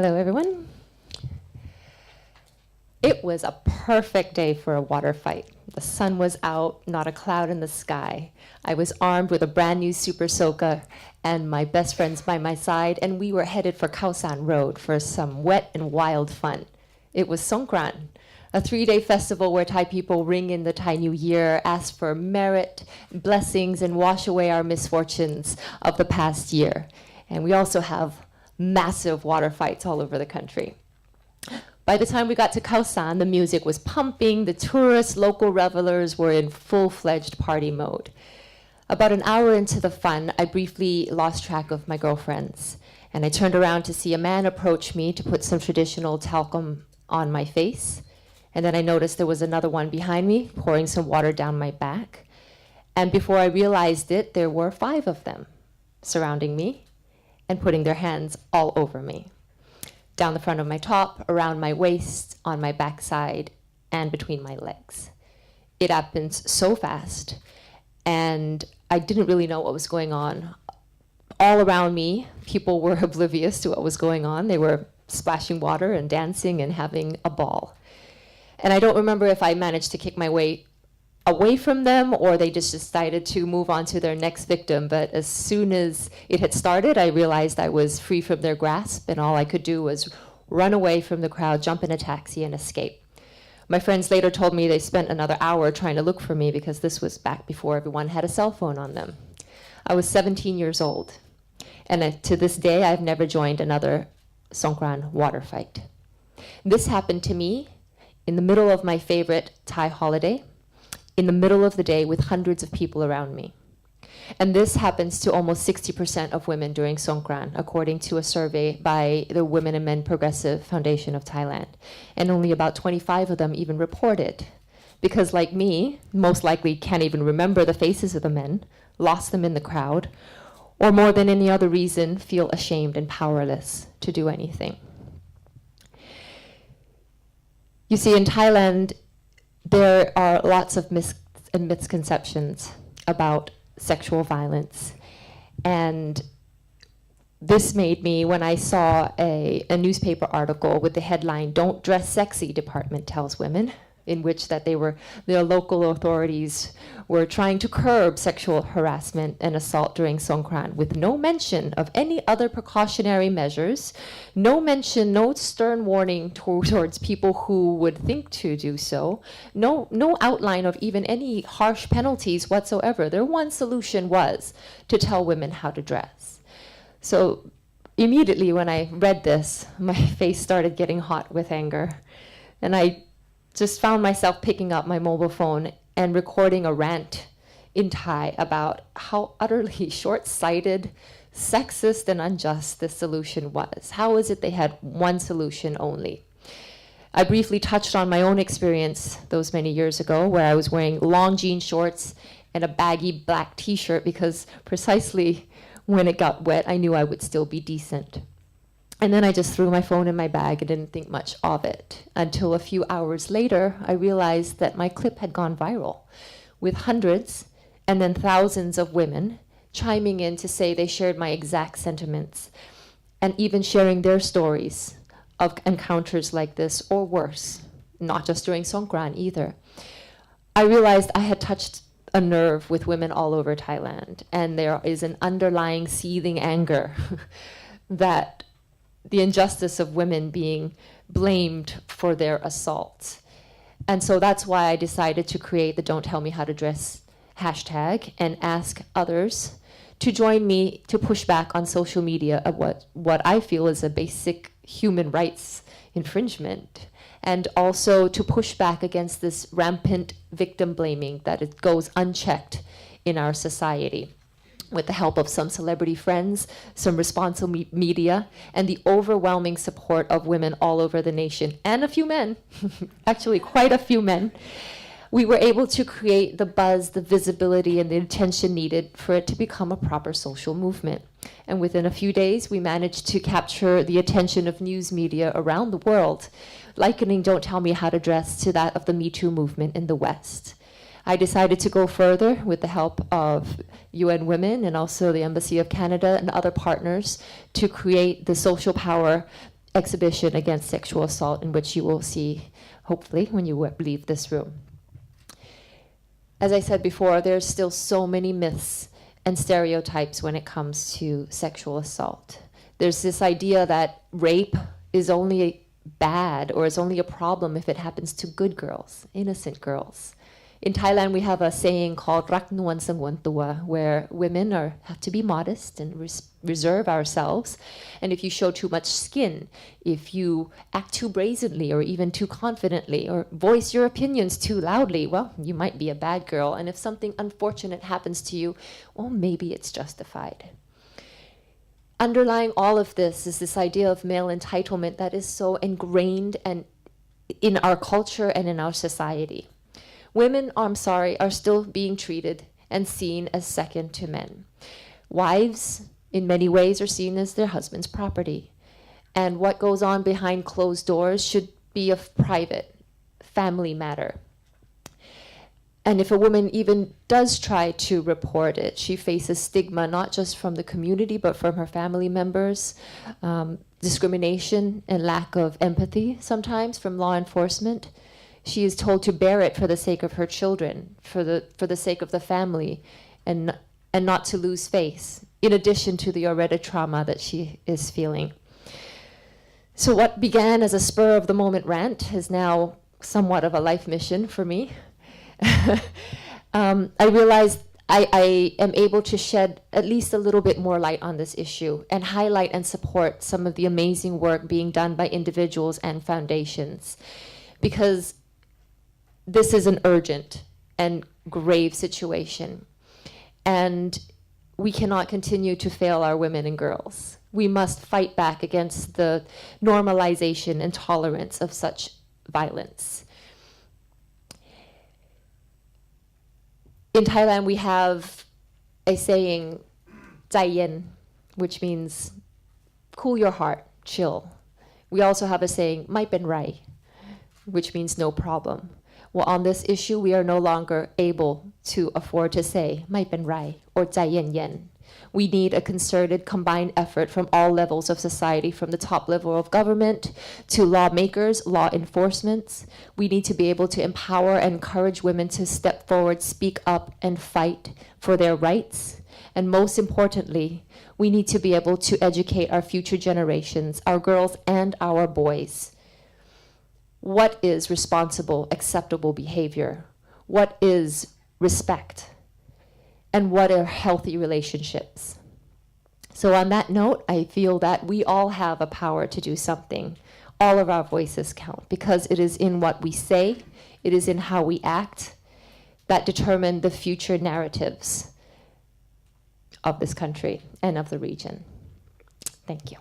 Hello, everyone. It was a perfect day for a water fight. The sun was out, not a cloud in the sky. I was armed with a brand new Super Soaker and my best friends by my side, and we were headed for Khao San Road for some wet and wild fun. It was Songkran, a 3-day festival where Thai people ring in the Thai New Year, ask for merit, blessings, and wash away our misfortunes of the past year. And we also have massive water fights all over the country. By the time we got to Khao San, the music was pumping, the tourists, local revelers were in full-fledged party mode. About an hour into the fun, I briefly lost track of my girlfriends, and I turned around to see a man approach me to put some traditional talcum on my face, and then I noticed there was another one behind me pouring some water down my back, and before I realized it, there were 5 of them surrounding me and putting their hands all over me. Down the front of my top, around my waist, on my backside, and between my legs. It happened so fast, and I didn't really know what was going on. All around me, people were oblivious to what was going on. They were splashing water and dancing and having a ball. And I don't remember if I managed to kick my way away from them or they just decided to move on to their next victim. But as soon as it had started, I realized I was free from their grasp, and all I could do was run away from the crowd, jump in a taxi, and escape. My friends later told me they spent another hour trying to look for me because this was back before everyone had a cell phone on them. I was 17 years old, and to this day, I've never joined another Songkran water fight. This happened to me in the middle of my favorite Thai holiday, in the middle of the day with hundreds of people around me. And this happens to almost 60% of women during Songkran, according to a survey by the Women and Men Progressive Foundation of Thailand. And only about 25 of them even report it. Because like me, most likely can't even remember the faces of the men, lost them in the crowd, or more than any other reason, feel ashamed and powerless to do anything. You see, in Thailand, there are lots of misconceptions about sexual violence. And this made me, when I saw a newspaper article with the headline, "Don't Dress Sexy, Department Tells Women," in which that the local authorities were trying to curb sexual harassment and assault during Songkran with no mention of any other precautionary measures, no mention, no stern warning towards people who would think to do so, no outline of even any harsh penalties whatsoever. Their one solution was to tell women how to dress. So immediately when I read this, my face started getting hot with anger, and I just found myself picking up my mobile phone and recording a rant in Thai about how utterly short-sighted, sexist, and unjust this solution was. How is it they had one solution only? I briefly touched on my own experience those many years ago, where I was wearing long jean shorts and a baggy black t-shirt because precisely when it got wet, I knew I would still be decent. And then I just threw my phone in my bag and didn't think much of it. Until a few hours later, I realized that my clip had gone viral, with hundreds and then thousands of women chiming in to say they shared my exact sentiments, and even sharing their stories of encounters like this or worse, not just during Songkran either. I realized I had touched a nerve with women all over Thailand, and there is an underlying seething anger that the injustice of women being blamed for their assault. And so that's why I decided to create the Don't Tell Me How to Dress hashtag and ask others to join me to push back on social media of what I feel is a basic human rights infringement, and also to push back against this rampant victim blaming that it goes unchecked in our society. With the help of some celebrity friends, some responsible media, and the overwhelming support of women all over the nation, and a few men, actually quite a few men, we were able to create the buzz, the visibility, and the attention needed for it to become a proper social movement. And within a few days, we managed to capture the attention of news media around the world, likening Don't Tell Me How to Dress to that of the Me Too movement in the West. I decided to go further with the help of UN Women and also the Embassy of Canada and other partners to create the social power exhibition against sexual assault, in which you will see, hopefully, when you leave this room. As I said before, there's still so many myths and stereotypes when it comes to sexual assault. There's this idea that rape is only bad or is only a problem if it happens to good girls, innocent girls. In Thailand, we have a saying called "rak nuan sangwan tua," where women have to be modest and reserve ourselves. And if you show too much skin, if you act too brazenly or even too confidently, or voice your opinions too loudly, well, you might be a bad girl. And if something unfortunate happens to you, well, maybe it's justified. Underlying all of this is this idea of male entitlement that is so ingrained and in our culture and in our society. Women, I'm sorry, are still being treated and seen as second to men. Wives, in many ways, are seen as their husband's property. And what goes on behind closed doors should be a private, family matter. And if a woman even does try to report it, she faces stigma not just from the community, but from her family members, discrimination and lack of empathy sometimes from law enforcement. She is told to bear it for the sake of her children, for the sake of the family, and not to lose face, in addition to the already trauma that she is feeling. So what began as a spur of the moment rant is now somewhat of a life mission for me. I realized I am able to shed at least a little bit more light on this issue and highlight and support some of the amazing work being done by individuals and foundations, because this is an urgent and grave situation, and we cannot continue to fail our women and girls. We must fight back against the normalization and tolerance of such violence. In Thailand, we have a saying, ใจเย็น, which means cool your heart, chill. We also have a saying, ไม่เป็นไร, which means no problem. Well, on this issue, we are no longer able to afford to say ไม่เป็นไร or ใจเย็น. We need a concerted, combined effort from all levels of society, from the top level of government to lawmakers, law enforcement. We need to be able to empower and encourage women to step forward, speak up, and fight for their rights. And most importantly, we need to be able to educate our future generations, our girls and our boys. What is responsible, acceptable behavior? What is respect? And what are healthy relationships? So on that note, I feel that we all have a power to do something. All of our voices count, because it is in what we say, it is in how we act, that determine the future narratives of this country and of the region. Thank you.